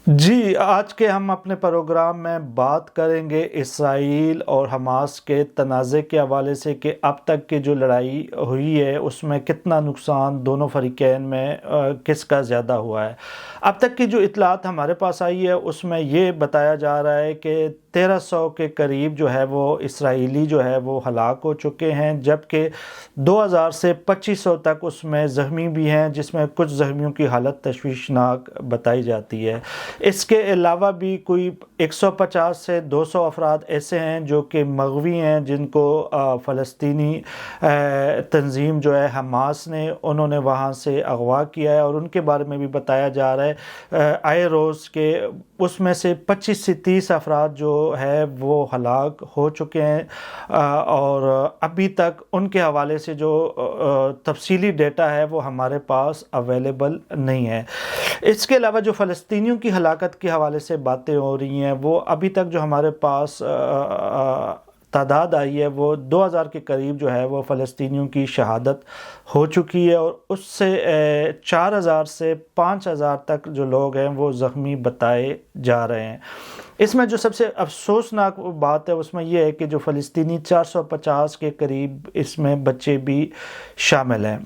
جی، آج کے ہم اپنے پروگرام میں بات کریں گے اسرائیل اور حماس کے تنازع کے حوالے سے کہ اب تک کی جو لڑائی ہوئی ہے اس میں کتنا نقصان دونوں فریقین میں کس کا زیادہ ہوا ہے۔ اب تک کی جو اطلاعات ہمارے پاس آئی ہے اس میں یہ بتایا جا رہا ہے کہ 1300 کے قریب جو ہے وہ اسرائیلی جو ہے وہ ہلاک ہو چکے ہیں، جبکہ 2000 سے 2500 تک اس میں زخمی بھی ہیں، جس میں کچھ زخمیوں کی حالت تشویشناک بتائی جاتی ہے۔ اس کے علاوہ بھی کوئی 150 سے 200 افراد ایسے ہیں جو کہ مغوی ہیں، جن کو فلسطینی تنظیم جو ہے حماس نے انہوں نے وہاں سے اغوا کیا ہے، اور ان کے بارے میں بھی بتایا جا رہا ہے آئے روز کہ اس میں سے 25 سے 30 افراد جو ہے وہ ہلاک ہو چکے ہیں، اور ابھی تک ان کے حوالے سے جو تفصیلی ڈیٹا ہے وہ ہمارے پاس اویلیبل نہیں ہے۔ اس کے علاوہ جو فلسطینیوں کی ہلاکت کے حوالے سے باتیں ہو رہی ہیں، وہ ابھی تک جو ہمارے پاس تعداد آئی ہے وہ 2000 کے قریب جو ہے وہ فلسطینیوں کی شہادت ہو چکی ہے، اور اس سے 4000 سے 5000 تک جو لوگ ہیں وہ زخمی بتائے جا رہے ہیں۔ اس میں جو سب سے افسوسناک بات ہے اس میں یہ ہے کہ جو فلسطینی 450 کے قریب اس میں بچے بھی شامل ہیں۔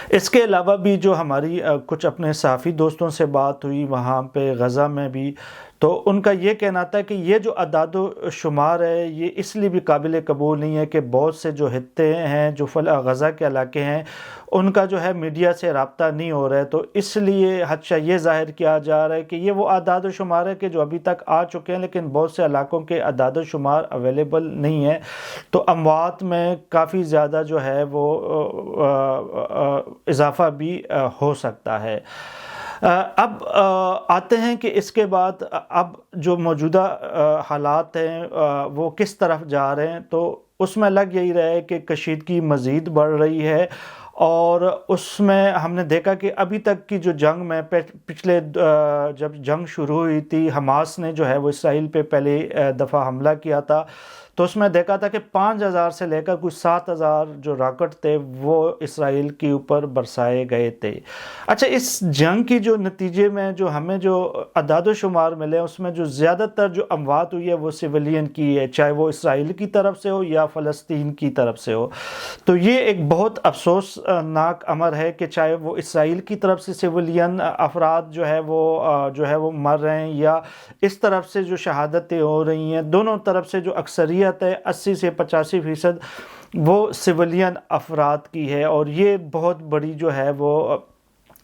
اس کے علاوہ بھی جو ہماری کچھ اپنے صحافی دوستوں سے بات ہوئی وہاں پہ غزہ میں بھی، تو ان کا یہ کہنا تھا کہ یہ جو اعداد و شمار ہے یہ اس لیے بھی قابل قبول نہیں ہے کہ بہت سے جو خطے ہیں جو غزہ کے علاقے ہیں ان کا جو ہے میڈیا سے رابطہ نہیں ہو رہا ہے، تو اس لیے حدشہ یہ ظاہر کیا جا رہا ہے کہ یہ وہ اعداد و شمار ہے کہ جو ابھی تک آ چکے ہیں، لیکن بہت سے علاقوں کے اعداد و شمار اویلیبل نہیں ہے، تو اموات میں کافی زیادہ جو ہے وہ اضافہ بھی ہو سکتا ہے۔ اب آتے ہیں کہ اس کے بعد اب جو موجودہ حالات ہیں وہ کس طرف جا رہے ہیں، تو اس میں لگ یہی رہا ہے کہ کشیدگی مزید بڑھ رہی ہے، اور اس میں ہم نے دیکھا کہ ابھی تک کی جو جنگ میں پچھلے جب جنگ شروع ہوئی تھی، حماس نے جو ہے وہ اسرائیل پہ پہلے دفعہ حملہ کیا تھا، تو اس میں دیکھا تھا کہ 5000 سے لے کر کچھ 7000 جو راکٹ تھے وہ اسرائیل کے اوپر برسائے گئے تھے۔ اچھا، اس جنگ کی جو نتیجے میں جو ہمیں جو اعداد و شمار ملے اس میں جو زیادہ تر جو اموات ہوئی ہے وہ سویلین کی ہے، چاہے وہ اسرائیل کی طرف سے ہو یا فلسطین کی طرف سے ہو۔ تو یہ ایک بہت افسوسناک امر ہے کہ چاہے وہ اسرائیل کی طرف سے سویلین افراد جو ہے وہ مر رہے ہیں، یا اس طرف سے جو شہادتیں ہو رہی ہیں، دونوں طرف سے جو اکثریت ہے 80 سے 85% وہ سویلین افراد کی ہے، اور یہ بہت بڑی جو ہے وہ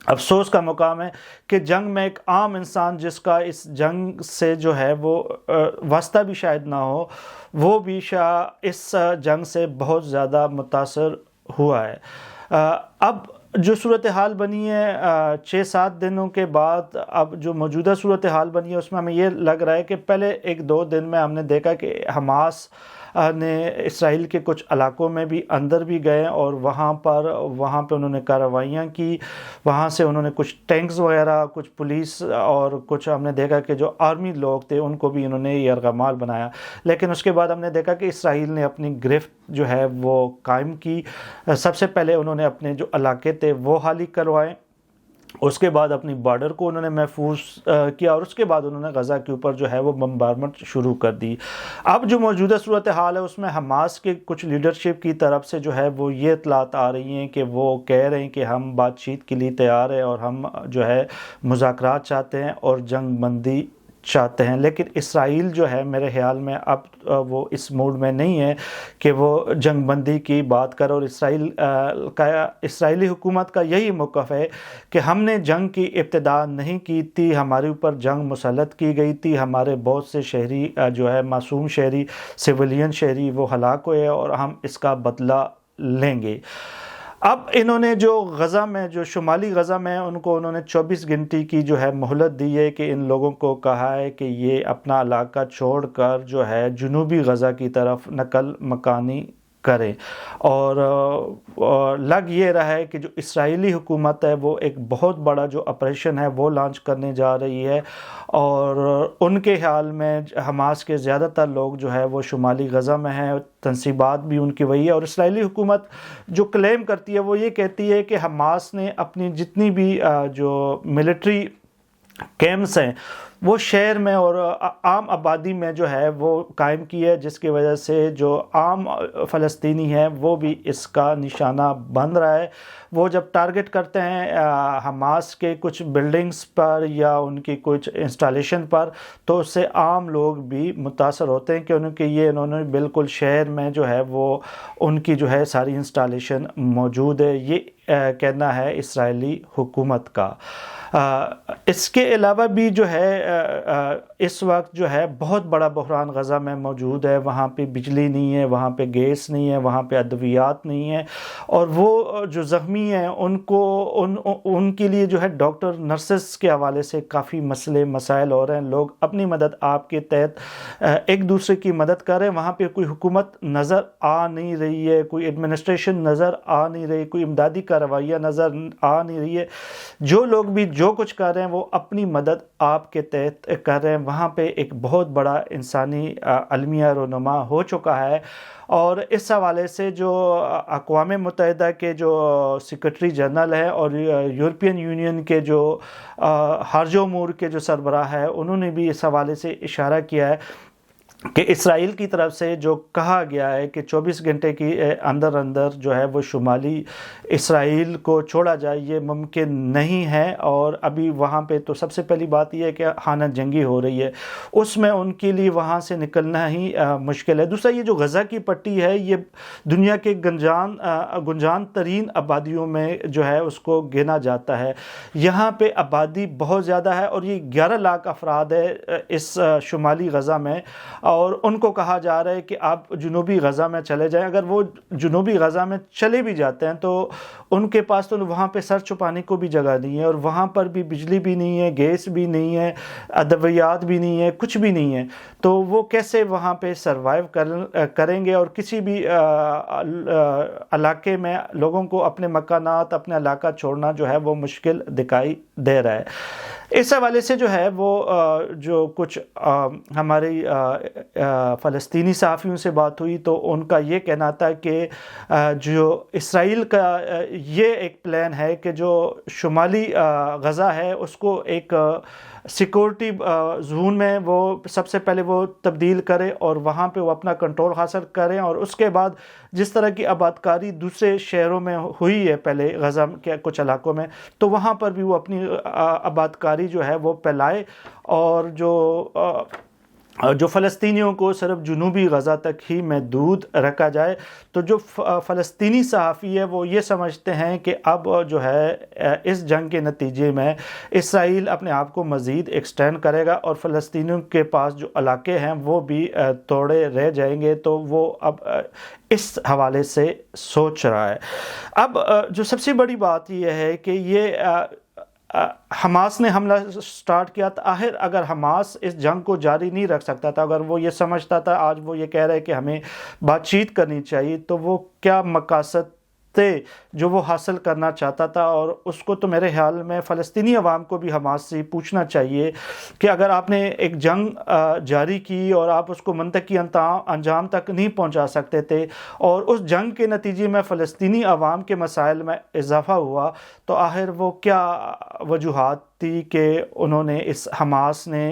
افسوس کا مقام ہے کہ جنگ میں ایک عام انسان جس کا اس جنگ سے جو ہے وہ واسطہ بھی شاید نہ ہو، وہ بھی اس جنگ سے بہت زیادہ متاثر ہوا ہے۔ اب جو صورتحال بنی ہے 6-7 دنوں کے بعد، اب جو موجودہ صورتحال بنی ہے اس میں ہمیں یہ لگ رہا ہے کہ پہلے 1-2 دن میں ہم نے دیکھا کہ حماس نے اسرائیل کے کچھ علاقوں میں بھی اندر بھی گئے، اور وہاں پہ انہوں نے کارروائیاں کی، وہاں سے انہوں نے کچھ ٹینکس وغیرہ، کچھ پولیس اور کچھ ہم نے دیکھا کہ جو آرمی لوگ تھے ان کو بھی انہوں نے یرغمال بنایا، لیکن اس کے بعد ہم نے دیکھا کہ اسرائیل نے اپنی گرفت جو ہے وہ قائم کی۔ سب سے پہلے انہوں نے اپنے جو علاقے تھے وہ خالی کروائے، اس کے بعد اپنی بارڈر کو انہوں نے محفوظ کیا، اور اس کے بعد انہوں نے غزہ کے اوپر جو ہے وہ بمبارمنٹ شروع کر دی۔ اب جو موجودہ صورتحال ہے اس میں حماس کے کچھ لیڈرشپ کی طرف سے جو ہے وہ یہ اطلاعات آ رہی ہیں کہ وہ کہہ رہے ہیں کہ ہم بات چیت کے لیے تیار ہیں، اور ہم جو ہے مذاکرات چاہتے ہیں اور جنگ بندی چاہتے ہیں، لیکن اسرائیل جو ہے میرے خیال میں اب وہ اس موڈ میں نہیں ہے کہ وہ جنگ بندی کی بات کرے، اور اسرائیلی حکومت کا یہی موقف ہے کہ ہم نے جنگ کی ابتدا نہیں کی تھی، ہمارے اوپر جنگ مسلط کی گئی تھی، ہمارے بہت سے شہری جو ہے معصوم شہری، سویلین شہری وہ ہلاک ہوئے، اور ہم اس کا بدلہ لیں گے۔ اب انہوں نے جو غزہ میں جو شمالی غزہ میں انہوں نے 24 گھنٹے کی جو ہے مہلت دی ہے کہ ان لوگوں کو کہا ہے کہ یہ اپنا علاقہ چھوڑ کر جو ہے جنوبی غزہ کی طرف نقل مکانی کریں، اور لگ یہ رہا ہے کہ جو اسرائیلی حکومت ہے وہ ایک بہت بڑا جو آپریشن ہے وہ لانچ کرنے جا رہی ہے، اور ان کے خیال میں حماس کے زیادہ تر لوگ جو ہے وہ شمالی غزہ میں ہیں، تنصیبات بھی ان کی وہی ہے، اور اسرائیلی حکومت جو کلیم کرتی ہے وہ یہ کہتی ہے کہ حماس نے اپنی جتنی بھی جو ملٹری کیمپس ہیں وہ شہر میں اور عام آبادی میں جو ہے وہ قائم کی ہے، جس کی وجہ سے جو عام فلسطینی ہیں وہ بھی اس کا نشانہ بن رہا ہے۔ وہ جب ٹارگٹ کرتے ہیں حماس کے کچھ بلڈنگز پر یا ان کی کچھ انسٹالیشن پر، تو اس سے عام لوگ بھی متاثر ہوتے ہیں کیونکہ انہوں نے بالکل شہر میں جو ہے وہ ان کی جو ہے ساری انسٹالیشن موجود ہے، یہ کہنا ہے اسرائیلی حکومت کا۔ اس کے علاوہ بھی جو ہے اس وقت جو ہے بہت بڑا بحران غزہ میں موجود ہے، وہاں پہ بجلی نہیں ہے، وہاں پہ گیس نہیں ہے، وہاں پہ ادویات نہیں ہے، اور وہ جو زخمی ہیں ان کے لیے جو ہے ڈاکٹر نرسز کے حوالے سے کافی مسائل ہو رہے ہیں۔ لوگ اپنی مدد آپ کے تحت ایک دوسرے کی مدد کر رہے ہیں، وہاں پہ کوئی حکومت نظر آ نہیں رہی ہے، کوئی ایڈمنسٹریشن نظر آ نہیں رہی، کوئی امدادی کارروائیاں نظر آ نہیں رہی ہے۔ جو لوگ بھی جو کچھ کر رہے ہیں وہ اپنی مدد آپ کے تحت کر رہے ہیں۔ وہاں پہ ایک بہت بڑا انسانی عالمیہ رونما ہو چکا ہے، اور اس حوالے سے جو اقوام متحدہ کے جو سیکرٹری جنرل ہے اور یورپین یونین کے جو خارجہ امور کے جو سربراہ ہے، انہوں نے بھی اس حوالے سے اشارہ کیا ہے کہ اسرائیل کی طرف سے جو کہا گیا ہے کہ 24 گھنٹے کی اندر جو ہے وہ شمالی اسرائیل کو چھوڑا جائے، یہ ممکن نہیں ہے، اور ابھی وہاں پہ تو سب سے پہلی بات یہ ہے کہ خانہ جنگی ہو رہی ہے، اس میں ان کے لیے وہاں سے نکلنا ہی مشکل ہے۔ دوسرا یہ جو غزہ کی پٹی ہے، یہ دنیا کے گنجان ترین آبادیوں میں جو ہے اس کو گنا جاتا ہے۔ یہاں پہ آبادی بہت زیادہ ہے، اور یہ 11 لاکھ افراد ہے اس شمالی غزہ میں، اور ان کو کہا جا رہا ہے کہ آپ جنوبی غزہ میں چلے جائیں۔ اگر وہ جنوبی غزہ میں چلے بھی جاتے ہیں تو ان کے پاس تو وہاں پہ سر چھپانے کو بھی جگہ نہیں ہے، اور وہاں پر بھی بجلی بھی نہیں ہے، گیس بھی نہیں ہے، ادویات بھی نہیں ہے، کچھ بھی نہیں ہے، تو وہ کیسے وہاں پہ سروائیو کریں گے؟ اور کسی بھی علاقے میں لوگوں کو اپنے مکانات، اپنے علاقہ چھوڑنا جو ہے وہ مشکل دکھائی دے رہا ہے۔ اس حوالے سے جو ہے وہ جو کچھ ہماری فلسطینی صحافیوں سے بات ہوئی تو ان کا یہ کہنا تھا کہ جو اسرائیل کا یہ ایک پلان ہے کہ جو شمالی غزہ ہے اس کو ایک سیکورٹی زون میں وہ سب سے پہلے وہ تبدیل کرے، اور وہاں پہ وہ اپنا کنٹرول حاصل کریں، اور اس کے بعد جس طرح کی آبادکاری دوسرے شہروں میں ہوئی ہے پہلے غزہ کے کچھ علاقوں میں، تو وہاں پر بھی وہ اپنی آبادکاری جو ہے وہ پھیلائے، اور جو فلسطینیوں کو صرف جنوبی غزہ تک ہی محدود رکھا جائے۔ تو جو فلسطینی صحافی ہے وہ یہ سمجھتے ہیں کہ اب جو ہے اس جنگ کے نتیجے میں اسرائیل اپنے آپ کو مزید ایکسٹینڈ کرے گا، اور فلسطینیوں کے پاس جو علاقے ہیں وہ بھی توڑے رہ جائیں گے، تو وہ اب اس حوالے سے سوچ رہا ہے۔ اب جو سب سے بڑی بات یہ ہے کہ یہ حماس نے حملہ سٹارٹ کیا تھا، آخر اگر حماس اس جنگ کو جاری نہیں رکھ سکتا تھا، اگر وہ یہ سمجھتا تھا، آج وہ یہ کہہ رہے کہ ہمیں بات چیت کرنی چاہیے، تو وہ کیا مقاصد تھے جو وہ حاصل کرنا چاہتا تھا؟ اور اس کو تو میرے خیال میں فلسطینی عوام کو بھی حماس سے پوچھنا چاہیے کہ اگر آپ نے ایک جنگ جاری کی اور آپ اس کو منطقی انجام تک نہیں پہنچا سکتے تھے، اور اس جنگ کے نتیجے میں فلسطینی عوام کے مسائل میں اضافہ ہوا، تو آخر وہ کیا وجوہات تھی کہ انہوں نے اس حماس نے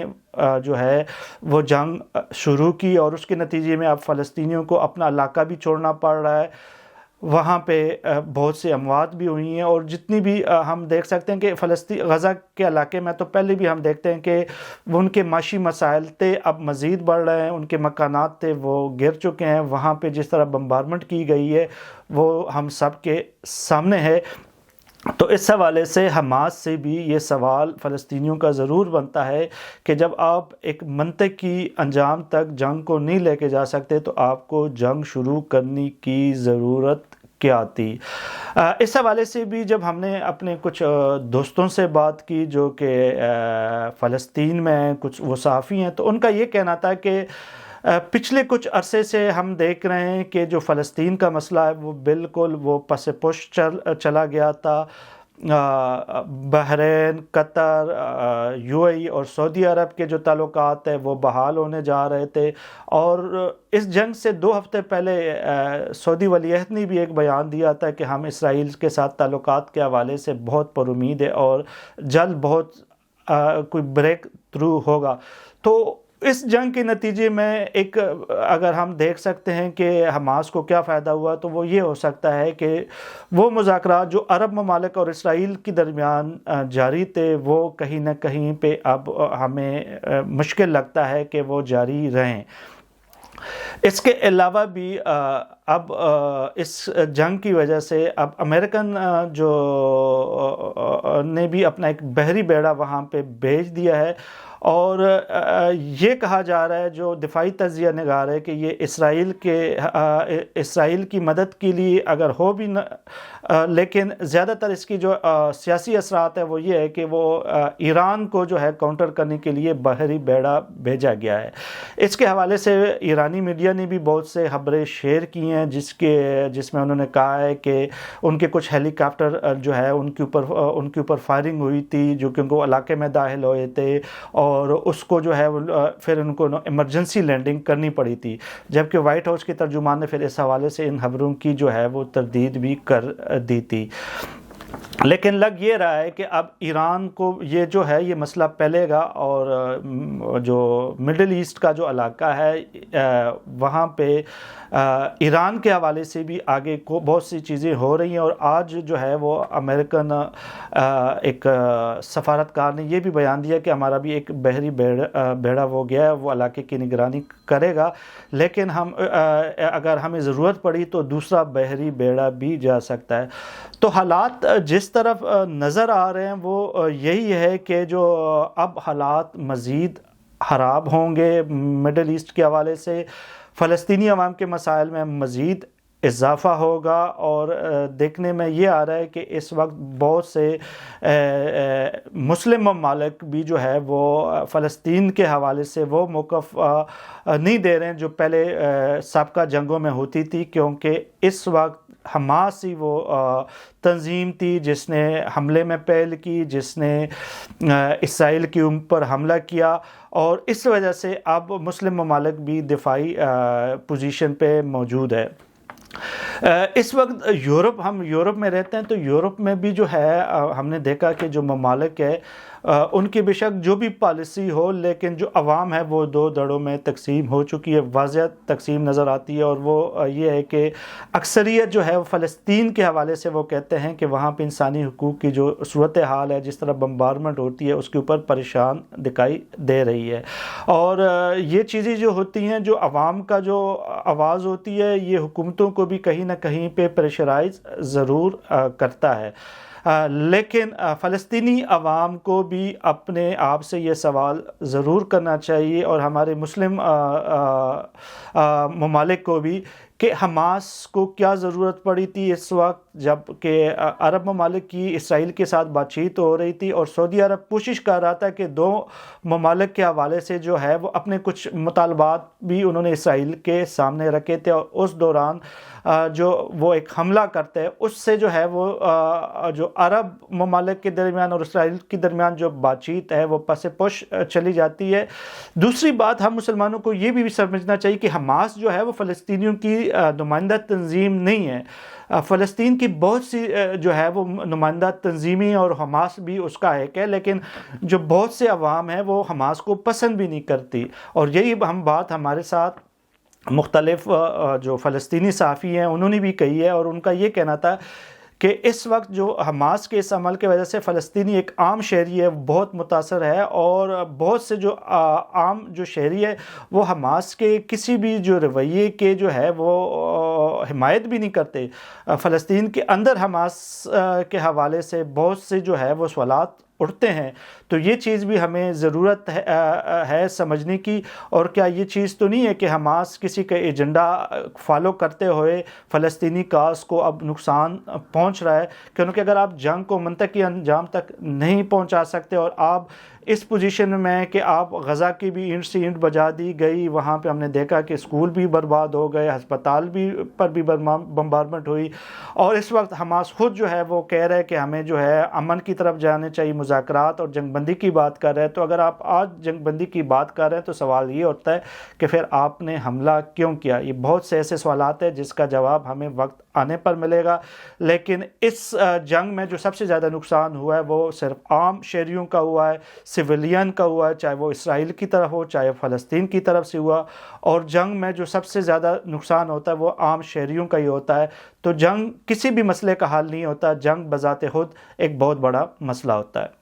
جو ہے وہ جنگ شروع کی، اور اس کے نتیجے میں اب فلسطینیوں کو اپنا علاقہ بھی چھوڑنا پڑ رہا ہے، وہاں پہ بہت سے اموات بھی ہوئی ہیں، اور جتنی بھی ہم دیکھ سکتے ہیں کہ غزہ کے علاقے میں تو پہلے بھی ہم دیکھتے ہیں کہ وہ ان کے معاشی مسائل تھے اب مزید بڑھ رہے ہیں، ان کے مکانات تھے وہ گر چکے ہیں، وہاں پہ جس طرح بمبارمنٹ کی گئی ہے وہ ہم سب کے سامنے ہے۔ تو اس حوالے سے حماس سے بھی یہ سوال فلسطینیوں کا ضرور بنتا ہے کہ جب آپ ایک منطقی انجام تک جنگ کو نہیں لے کے جا سکتے تو آپ کو جنگ شروع کرنے کی ضرورت کیا تھی؟ اس حوالے سے بھی جب ہم نے اپنے کچھ دوستوں سے بات کی جو کہ فلسطین میں کچھ وہ صحافی ہیں، تو ان کا یہ کہنا تھا کہ پچھلے کچھ عرصے سے ہم دیکھ رہے ہیں کہ جو فلسطین کا مسئلہ ہے وہ بالکل وہ پس پش چلا گیا تھا۔ بحرین، قطر، UAE اور سعودی عرب کے جو تعلقات ہیں وہ بحال ہونے جا رہے تھے، اور اس جنگ سے 2 ہفتے پہلے سعودی ولی عہد نے بھی ایک بیان دیا تھا کہ ہم اسرائیل کے ساتھ تعلقات کے حوالے سے بہت پر امید ہے، اور جلد بہت کوئی بریک تھرو ہوگا تو اس جنگ کے نتیجے میں ایک اگر ہم دیکھ سکتے ہیں کہ حماس کو کیا فائدہ ہوا تو وہ یہ ہو سکتا ہے کہ وہ مذاکرات جو عرب ممالک اور اسرائیل کے درمیان جاری تھے وہ کہیں نہ کہیں پہ اب ہمیں مشکل لگتا ہے کہ وہ جاری رہیں۔ اس کے علاوہ بھی اب اس جنگ کی وجہ سے اب امریکن جو نے بھی اپنا ایک بحری بیڑا وہاں پہ بھیج دیا ہے، اور یہ کہا جا رہا ہے جو دفاعی تجزیہ نگار ہے کہ یہ اسرائیل کی مدد کے لیے اگر ہو بھی لیکن زیادہ تر اس کی جو سیاسی اثرات ہے وہ یہ ہے کہ وہ ایران کو جو ہے کاؤنٹر کرنے کے لیے بحری بیڑا بھیجا گیا ہے۔ اس کے حوالے سے ایرانی میڈیا نے بھی بہت سے خبریں شیئر کی ہیں جس میں انہوں نے کہا ہے کہ ان کے کچھ ہیلی کاپٹر جو ہے ان کے اوپر فائرنگ ہوئی تھی جو کہ ان کو علاقے میں داخل ہوئے تھے، اور اس کو جو ہے پھر ان کو ایمرجنسی لینڈنگ کرنی پڑی تھی، جبکہ وائٹ ہاؤس کے ترجمان نے پھر اس حوالے سے ان خبروں کی جو ہے وہ تردید بھی کر دی تھی۔ لیکن لگ یہ رہا ہے کہ اب ایران کو یہ جو ہے یہ مسئلہ پھیلے گا، اور جو مڈل ایسٹ کا جو علاقہ ہے وہاں پہ ایران کے حوالے سے بھی آگے کو بہت سی چیزیں ہو رہی ہیں، اور آج جو ہے وہ امریکن ایک سفارتکار نے یہ بھی بیان دیا کہ ہمارا بھی ایک بحری بیڑا وہ گیا ہے، وہ علاقے کی نگرانی کرے گا، لیکن اگر ہمیں ضرورت پڑی تو دوسرا بحری بیڑا بھی جا سکتا ہے۔ تو حالات جس طرف نظر آ رہے ہیں وہ یہی ہے کہ جو اب حالات مزید خراب ہوں گے مڈل ایسٹ کے حوالے سے، فلسطینی عوام کے مسائل میں مزید اضافہ ہوگا، اور دیکھنے میں یہ آ رہا ہے کہ اس وقت بہت سے مسلم ممالک بھی جو ہے وہ فلسطین کے حوالے سے وہ موقف نہیں دے رہے ہیں جو پہلے سابقہ جنگوں میں ہوتی تھی، کیونکہ اس وقت حماس ہی وہ تنظیم تھی جس نے حملے میں پہل کی، جس نے اسرائیل کے اوپر حملہ کیا، اور اس وجہ سے اب مسلم ممالک بھی دفاعی پوزیشن پہ موجود ہے۔ اس وقت ہم یورپ میں رہتے ہیں، تو یورپ میں بھی جو ہے ہم نے دیکھا کہ جو ممالک ہے ان کی بے شک جو بھی پالیسی ہو، لیکن جو عوام ہے وہ دو دھڑوں میں تقسیم ہو چکی ہے، واضح تقسیم نظر آتی ہے، اور وہ یہ ہے کہ اکثریت جو ہے وہ فلسطین کے حوالے سے وہ کہتے ہیں کہ وہاں پہ انسانی حقوق کی جو صورتحال ہے، جس طرح بمبارمنٹ ہوتی ہے، اس کے اوپر پریشان دکھائی دے رہی ہے، اور یہ چیزیں جو ہوتی ہیں، جو عوام کا جو آواز ہوتی ہے، یہ حکومتوں کو بھی کہیں نہ کہیں پہ پریشرائز ضرور کرتا ہے۔ لیکن فلسطینی عوام کو بھی اپنے آپ سے یہ سوال ضرور کرنا چاہیے، اور ہمارے مسلم ممالک کو بھی، کہ حماس کو کیا ضرورت پڑی تھی اس وقت جب کہ عرب ممالک کی اسرائیل کے ساتھ بات چیت ہو رہی تھی، اور سعودی عرب کوشش کر رہا تھا کہ دو ممالک کے حوالے سے جو ہے وہ اپنے کچھ مطالبات بھی انہوں نے اسرائیل کے سامنے رکھے تھے، اور اس دوران جو وہ ایک حملہ کرتے ہیں اس سے جو ہے وہ جو عرب ممالک کے درمیان اور اسرائیل کے درمیان جو بات چیت ہے وہ پس پش چلی جاتی ہے۔ دوسری بات ہم مسلمانوں کو یہ بھی سمجھنا چاہیے کہ حماس جو ہے وہ فلسطینیوں کی نمائندہ تنظیم نہیں ہے، فلسطین کی بہت سی جو ہے وہ نمائندہ تنظیمیں، اور حماس بھی اس کا ایک ہے، لیکن جو بہت سے عوام ہیں وہ حماس کو پسند بھی نہیں کرتی، اور یہی بات ہمارے ساتھ مختلف جو فلسطینی صحافی ہیں انہوں نے بھی کہی ہے، اور ان کا یہ کہنا تھا کہ اس وقت جو حماس کے اس عمل کی وجہ سے فلسطینی ایک عام شہری ہے بہت متاثر ہے، اور بہت سے جو عام جو شہری ہے وہ حماس کے کسی بھی جو رویے کے جو ہے وہ حمایت بھی نہیں کرتے۔ فلسطین کے اندر حماس کے حوالے سے بہت سے جو ہے وہ سوالات اٹھتے ہیں، تو یہ چیز بھی ہمیں ضرورت ہے سمجھنے کی، اور کیا یہ چیز تو نہیں ہے کہ حماس کسی کا ایجنڈا فالو کرتے ہوئے فلسطینی کاز کو اب نقصان پہنچ رہا ہے، کیونکہ اگر آپ جنگ کو منطقی انجام تک نہیں پہنچا سکتے، اور آپ اس پوزیشن میں کہ آپ غزہ کی بھی اینٹ سے اینٹ بجا دی گئی، وہاں پہ ہم نے دیکھا کہ اسکول بھی برباد ہو گئے، ہسپتال بھی پر بھی بمبارمنٹ ہوئی، اور اس وقت حماس خود جو ہے وہ کہہ رہا ہے کہ ہمیں جو ہے امن کی طرف جانے چاہیے، مذاکرات اور جنگ بندی کی بات کر رہے ہیں، تو اگر آپ آج جنگ بندی کی بات کر رہے ہیں تو سوال یہ ہوتا ہے کہ پھر آپ نے حملہ کیوں کیا؟ یہ بہت سے ایسے سوالات ہیں جس کا جواب ہمیں وقت آنے پر ملے گا، لیکن اس جنگ میں جو سب سے زیادہ نقصان ہوا ہے وہ صرف عام شہریوں کا ہوا ہے، سویلین کا ہوا ہے، چاہے وہ اسرائیل کی طرف ہو چاہے فلسطین کی طرف سے ہوا، اور جنگ میں جو سب سے زیادہ نقصان ہوتا ہے وہ عام شہریوں کا ہی ہوتا ہے۔ تو جنگ کسی بھی مسئلے کا حل نہیں ہوتا، جنگ بذات خود ایک بہت بڑا مسئلہ ہوتا ہے۔